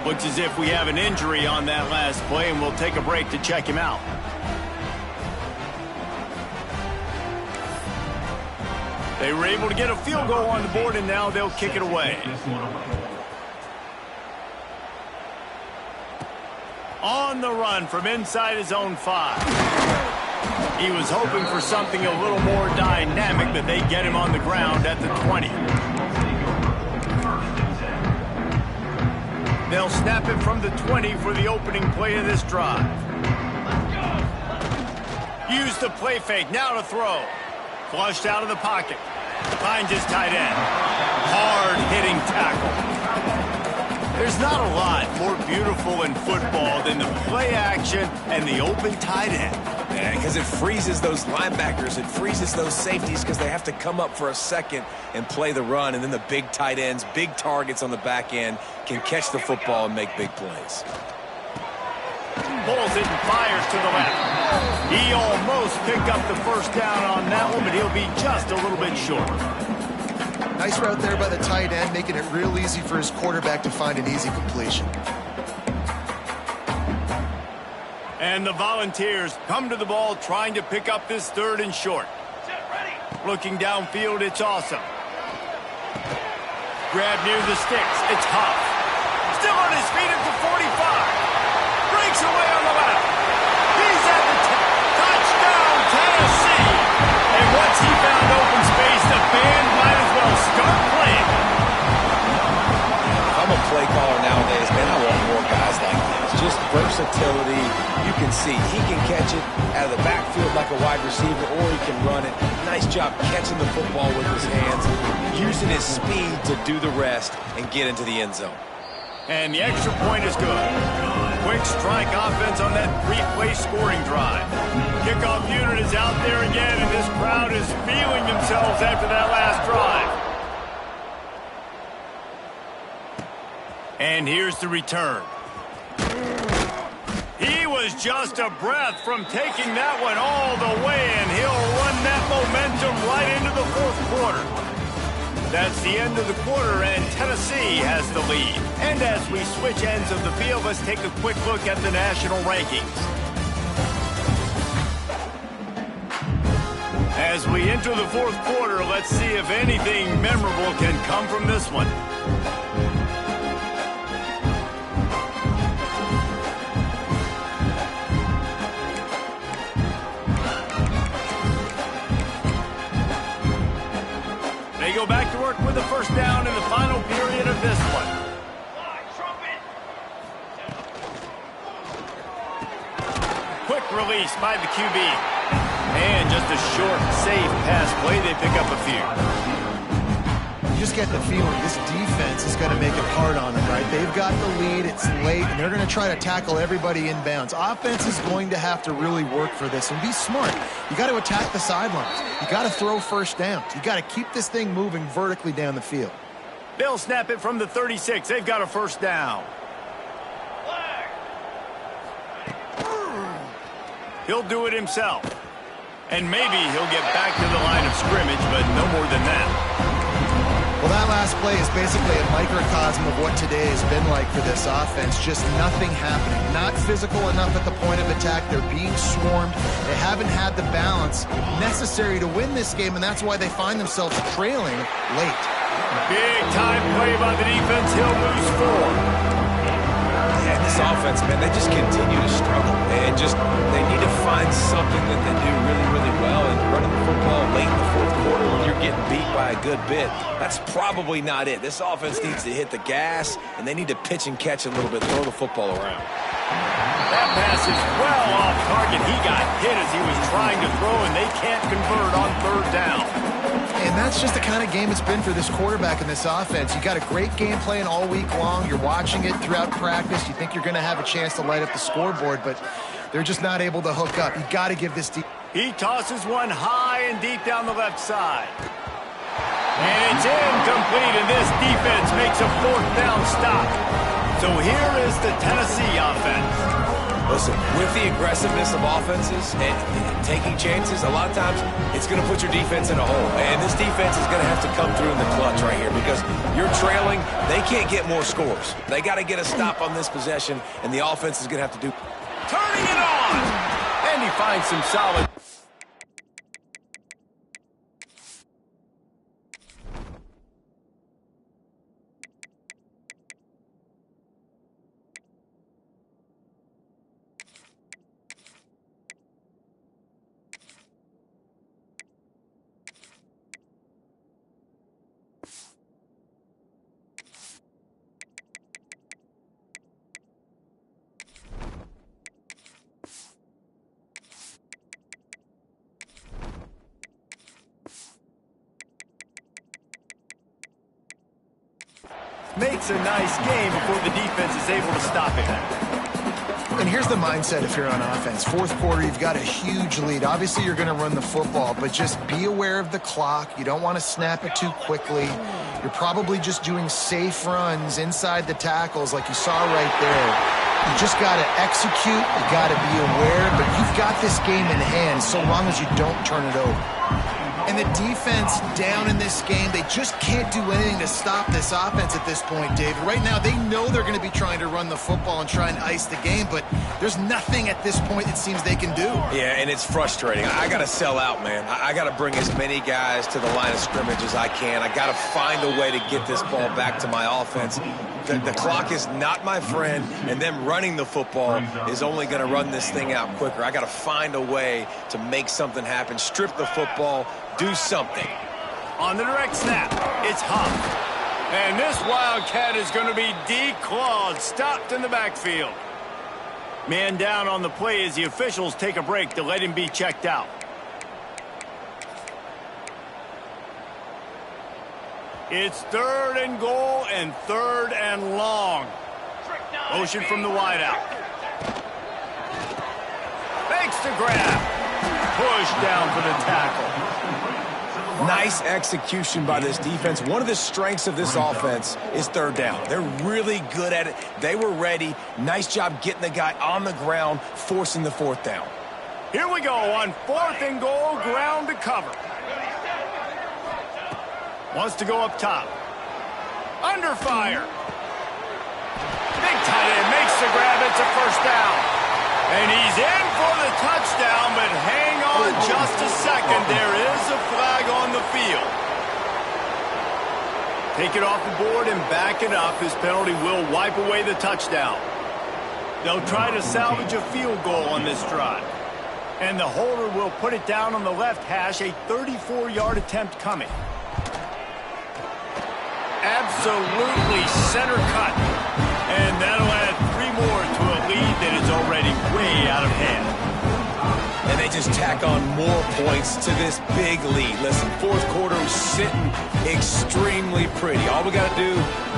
Looks as if we have an injury on that last play, and we'll take a break to check him out. They were able to get a field goal on the board, and now they'll kick it away. On the run from inside his own 5. He was hoping for something a little more dynamic, but they get him on the ground at the 20. They'll snap it from the 20 for the opening play of this drive. Use the play fake, now to throw. Flushed out of the pocket. Finds his tight end. Hard-hitting tackle. There's not a lot more beautiful in football than the play action and the open tight end. Yeah, because it freezes those linebackers. It freezes those safeties because they have to come up for a second and play the run. And then the big tight ends, big targets on the back end, can catch the football and make big plays. Pulls it and fires to the left. He almost picked up the 1st down on that one, but he'll be just a little bit short. Nice route there by the tight end, making it real easy for his quarterback to find an easy completion. And the Volunteers come to the ball trying to pick up this 3rd and short. Looking downfield, it's awesome. grab near the sticks. It's Huff. Still on his feet at the 45. Breaks away on the left. He's at the touchdown, Tennessee. And once he found open space, the band might as well start playing. I'm a play caller nowadays, man. I want more guys like this. Just versatility. You can see he can catch it out of the backfield like a wide receiver, or he can run it. Nice job catching the football with his hands, using his speed to do the rest and get into the end zone. And the extra point is good. Quick strike offense on that three-play scoring drive. Kickoff unit is out there again, and this crowd is feeling themselves after that last drive. And here's the return. He was just a breath from taking that one all the way, and he'll run that momentum right into the fourth quarter. That's the end of the quarter, and Tennessee has the lead. And as we switch ends of the field, let's take a quick look at the national rankings. As we enter the fourth quarter, let's see if anything memorable can come from this one. They go back to work with the first down in the final period of this one. Quick release by the QB. And just a short, safe pass play. They pick up a few. You just get the feeling this defense is going to make it hard on them, right? They've got the lead, it's late, and they're going to try to tackle everybody inbounds. Offense is going to have to really work for this and be smart. You got to attack the sidelines. You got to throw first downs. You got to keep this thing moving vertically down the field. They'll snap it from the 36. They've got a first down. He'll do it himself. And maybe he'll get back to the line of scrimmage, but no more than that. Well, that last play is basically a microcosm of what today has been like for this offense. Just nothing happening. Not physical enough at the point of attack. They're being swarmed. They haven't had the balance necessary to win this game, and that's why they find themselves trailing late. Big time play by the defense. He'll lose 4. Yeah, this offense, man, they just continue to struggle. And they need to find something that they do really, really well. And running the football late in the fourth quarter when you're getting beat by a good bit, that's probably not it. This offense needs to hit the gas, and they need to pitch and catch a little bit, throw the football around. That pass is well off target. He got hit as he was trying to throw, and they can't convert on third down. And that's just the kind of game it's been for this quarterback in this offense. You got a great game plan all week long. You're watching it throughout practice. You think you're going to have a chance to light up the scoreboard, but they're just not able to hook up. You got to give this deep. He tosses one high and deep down the left side. And it's incomplete, and this defense makes a fourth down stop. So here is the Tennessee offense. Listen, with the aggressiveness of offenses and taking chances, a lot of times it's going to put your defense in a hole. And this defense is going to have to come through in the clutch right here because you're trailing. They can't get more scores. They got to get a stop on this possession, and the offense is going to have to do. Turning it on! And he finds some solid. Makes a nice game before the defense is able to stop it. And here's the mindset if you're on offense. Fourth quarter, you've got a huge lead. Obviously, you're going to run the football, but just be aware of the clock. You don't want to snap it too quickly. You're probably just doing safe runs inside the tackles like you saw right there. You just got to execute. You got to be aware, but you've got this game in hand so long as you don't turn it over. And the defense down in this game, they just can't do anything to stop this offense at this point, David. Right now, they know they're going to be trying to run the football and try and ice the game, but there's nothing at this point it seems they can do. Yeah, and it's frustrating. I got to sell out, man. I got to bring as many guys to the line of scrimmage as I can. I got to find a way to get this ball back to my offense. The clock is not my friend, and them running the football is only going to run this thing out quicker. I got to find a way to make something happen, strip the football, do something. On the direct snap, it's Huff. And this Wildcat is going to be declawed, stopped in the backfield. Man down on the play as the officials take a break to let him be checked out. It's 3rd and goal and 3rd and long. Motion from the wideout. Makes the grab. Push down for the tackle. Nice execution by this defense. One of the strengths of this offense is 3rd down. They're really good at it. They were ready. Nice job getting the guy on the ground, forcing the 4th down. Here we go on 4th and goal, ground to cover. Wants to go up top. Under fire. Big tight end makes the grab. It's a 1st down. And he's in for the touchdown, but hang on just a second. There is a flag on the field. Take it off the board and back it up. His penalty will wipe away the touchdown. They'll try to salvage a field goal on this drive. And the holder will put it down on the left hash, a 34-yard attempt coming. Absolutely center cut. And that'll add 3 more to a lead that is already way out of hand. And they just tack on more points to this big lead. Listen, 4th quarter is sitting extremely pretty. All we got to do,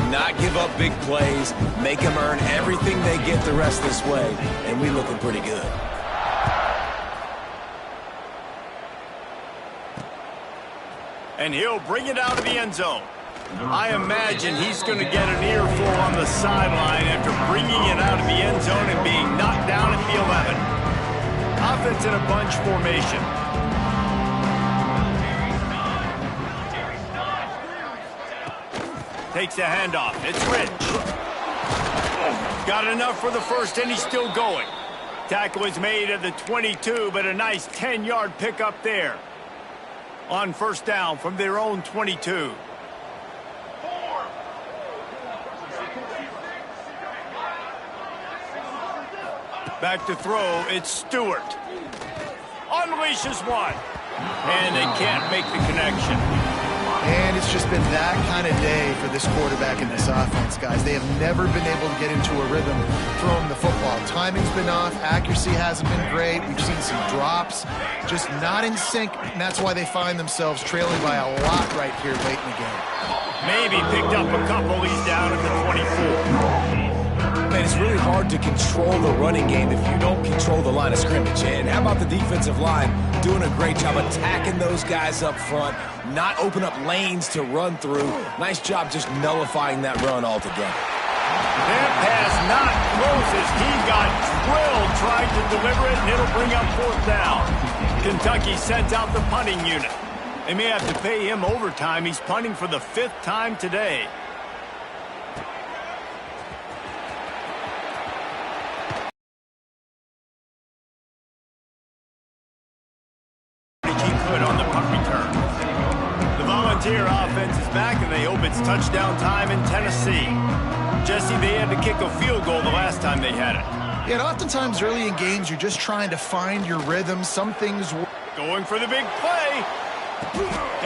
not give up big plays, make them earn everything they get the rest this way, and we looking pretty good. And he'll bring it out of the end zone. I imagine he's going to get an earful on the sideline after bringing it out of the end zone and being knocked down at the 11. Offense in a bunch formation. Takes a handoff. It's Rich. Got enough for the 1st, and he's still going. Tackle is made at the 22, but a nice 10-yard pickup there. On 1st down from their own 22. Back to throw, it's Stewart. Unleashes one. And they can't make the connection. And it's just been that kind of day for this quarterback in this offense, guys. They have never been able to get into a rhythm throwing the football. Timing's been off. Accuracy hasn't been great. We've seen some drops. Just not in sync, and that's why they find themselves trailing by a lot right here late in the game. Maybe picked up a couple. He's down at the 24. Man, it's really hard to control the running game if you don't control the line of scrimmage. And how about the defensive line doing a great job attacking those guys up front, not open up lanes to run through. Nice job just nullifying that run altogether. That pass not close as he got drilled trying to deliver it, and it'll bring up 4th down. Kentucky sends out the punting unit. They may have to pay him overtime. He's punting for the 5th time today. Volunteer offense is back, and they hope it's touchdown time in Tennessee. Jesse, they had to kick a field goal the last time they had it. Yeah, and oftentimes early in games, you're just trying to find your rhythm. Some things... Going for the big play.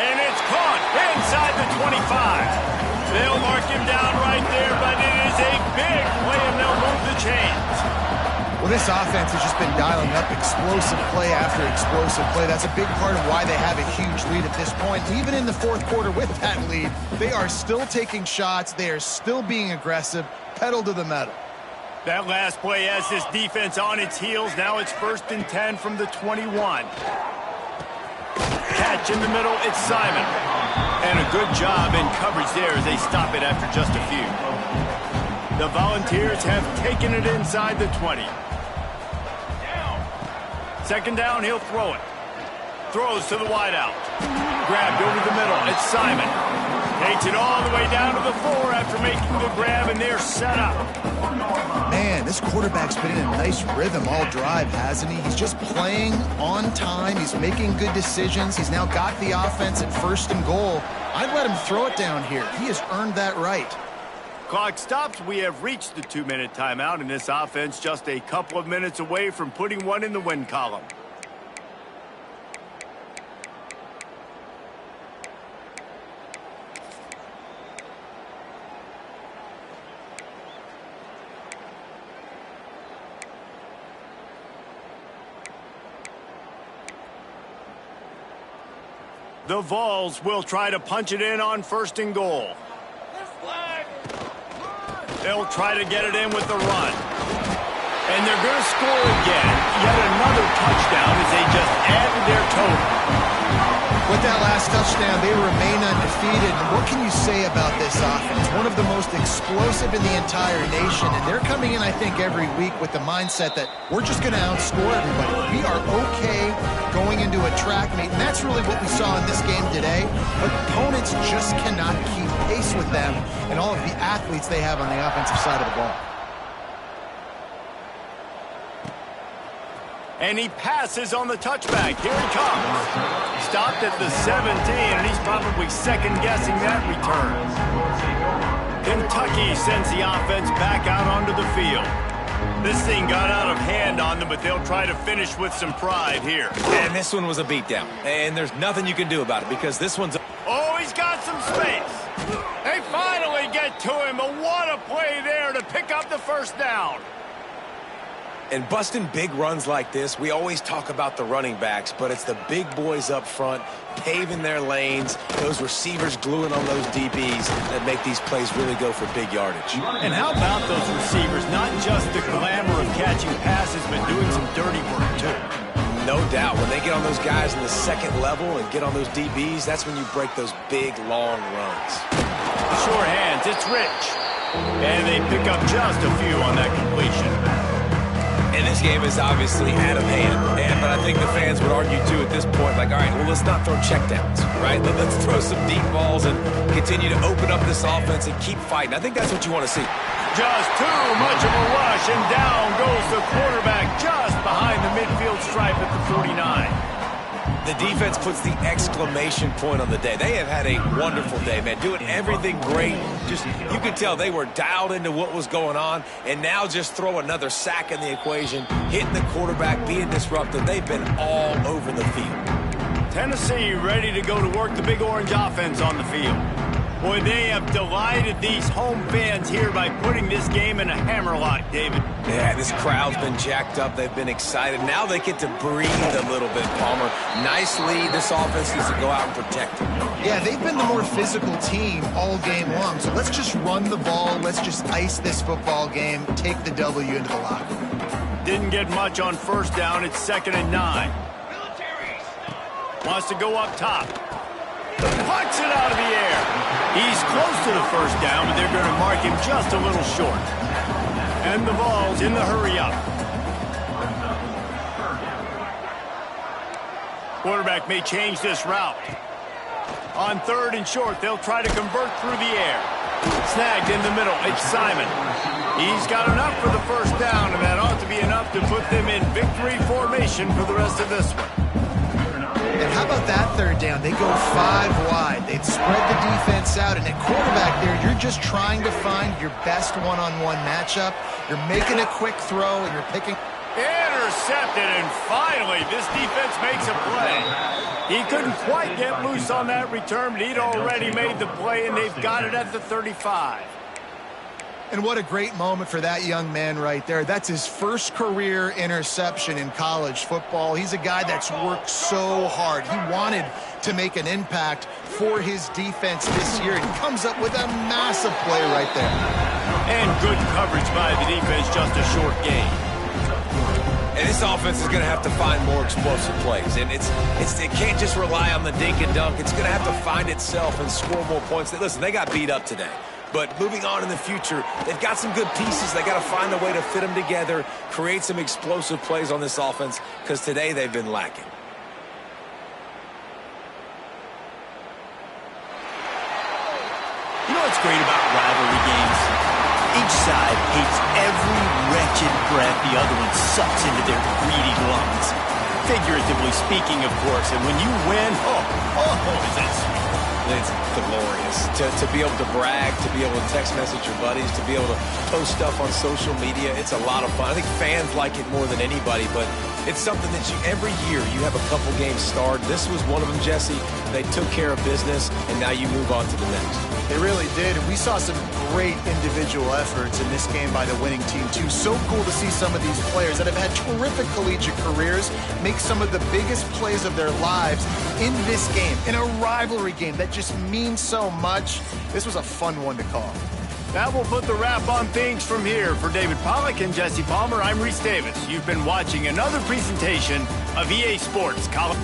And it's caught inside the 25. They'll mark him down right there, but it is a big play, and they'll move the chains. Well, this offense has just been dialing up explosive play after explosive play. That's a big part of why they have a huge lead at this point. Even in the 4th quarter with that lead, they are still taking shots. They are still being aggressive, pedal to the metal. That last play has this defense on its heels. Now it's 1st and 10 from the 21. Catch in the middle, it's Simon. And a good job in coverage there as they stop it after just a few. The Volunteers have taken it inside the 20. 2nd down, he'll throw it. Throws to the wideout. Grabbed over the middle. It's Simon. Takes it all the way down to the 4 after making the grab, and they're set up. Man, this quarterback's been in a nice rhythm all drive, hasn't he? He's just playing on time. He's making good decisions. He's now got the offense at 1st and goal. I'd let him throw it down here. He has earned that right. Clock stops. We have reached the 2-minute timeout, and this offense just a couple of minutes away from putting one in the win column. The Vols will try to punch it in on 1st and goal. They'll try to get it in with the run. And they're going to score again. Yet another touchdown as they just added their total. With that last touchdown, they remain undefeated. And what can you say about this offense? One of the most explosive in the entire nation. And they're coming in, I think, every week with the mindset that we're just going to outscore everybody. We are okay going into a track meet. And that's really what we saw in this game today. But opponents just cannot keep pace with them and all of the athletes they have on the offensive side of the ball. And he passes on the touchback. Here he comes. Stopped at the 17, and he's probably second-guessing that return. Kentucky sends the offense back out onto the field. This thing got out of hand on them, but they'll try to finish with some pride here. And this one was a beatdown. And there's nothing you can do about it because this one's... Oh, he's got some space. They finally get to him, but what a play there to pick up the 1st down. And busting big runs like this, we always talk about the running backs, but it's the big boys up front, paving their lanes, those receivers gluing on those DBs that make these plays really go for big yardage. And how about those receivers? Not just the glamour of catching passes, but doing some dirty work, too. No doubt. When they get on those guys in the 2nd level and get on those DBs, that's when you break those big, long runs. Sure hands, it's Rich. And they pick up just a few on that completion. And this game is obviously out of hand. But I think the fans would argue, too, at this point, like, all right, well, let's not throw checkdowns, right? Let's throw some deep balls and continue to open up this offense and keep fighting. I think that's what you want to see. Just too much of a rush, and down goes the quarterback just behind the midfield stripe at the 49. The defense puts the exclamation point on the day. They have had a wonderful day, man, doing everything great. Just, you could tell they were dialed into what was going on, and now just throw another sack in the equation, hitting the quarterback, being disruptive. They've been all over the field. Tennessee ready to go to work the Big Orange offense on the field. Boy, they have delighted these home fans here by putting this game in a hammerlock, David. Yeah, this crowd's been jacked up. They've been excited. Now they get to breathe a little bit, Palmer. Nice lead. This offense needs to go out and protect it. Yeah, they've been the more physical team all game long. So let's just run the ball. Let's just ice this football game. Take the W into the locker room. Didn't get much on 1st down. It's 2nd and 9. Wants to go up top. Puts it out of the air. He's close to the 1st down, but they're going to mark him just a little short. And the Vols in the hurry-up. Quarterback may change this route. On 3rd and short, they'll try to convert through the air. Snagged in the middle. It's Simon. He's got enough for the 1st down, and that ought to be enough to put them in victory formation for the rest of this one. And how about that 3rd down? They go 5 wide. They'd spread the defense out. And at quarterback there, you're just trying to find your best one-on-one matchup. You're making a quick throw, and you're picking... Intercepted, and finally, this defense makes a play. He couldn't quite get loose on that return, but he'd already made the play, and they've got it at the 35. And what a great moment for that young man right there. That's his 1st career interception in college football. He's a guy that's worked so hard. He wanted to make an impact for his defense this year, and he comes up with a massive play right there. And good coverage by the defense, just a short gain. And this offense is going to have to find more explosive plays. And it can't just rely on the dink and dunk. It's going to have to find itself and score more points. Listen, they got beat up today. But moving on in the future, they've got some good pieces. They got to find a way to fit them together, create some explosive plays on this offense, because today they've been lacking. what's great about rivalry games? Each side hates every wretched breath the other one sucks into their greedy lungs. Figuratively speaking, of course, and when you win, is that sweet? It's glorious to be able to brag, to be able to text message your buddies, to be able to post stuff on social media. It's a lot of fun. I think fans like it more than anybody, but it's something that every year you have a couple games starred. This was one of them, Jesse. They took care of business, and now you move on to the next. They really did, and we saw some great individual efforts in this game by the winning team, too. So cool to see some of these players that have had terrific collegiate careers make some of the biggest plays of their lives in this game, in a rivalry game that just means so much. This was a fun one to call. That will put the wrap on things from here. For David Pollack and Jesse Palmer, I'm Reese Davis. You've been watching another presentation of EA Sports College.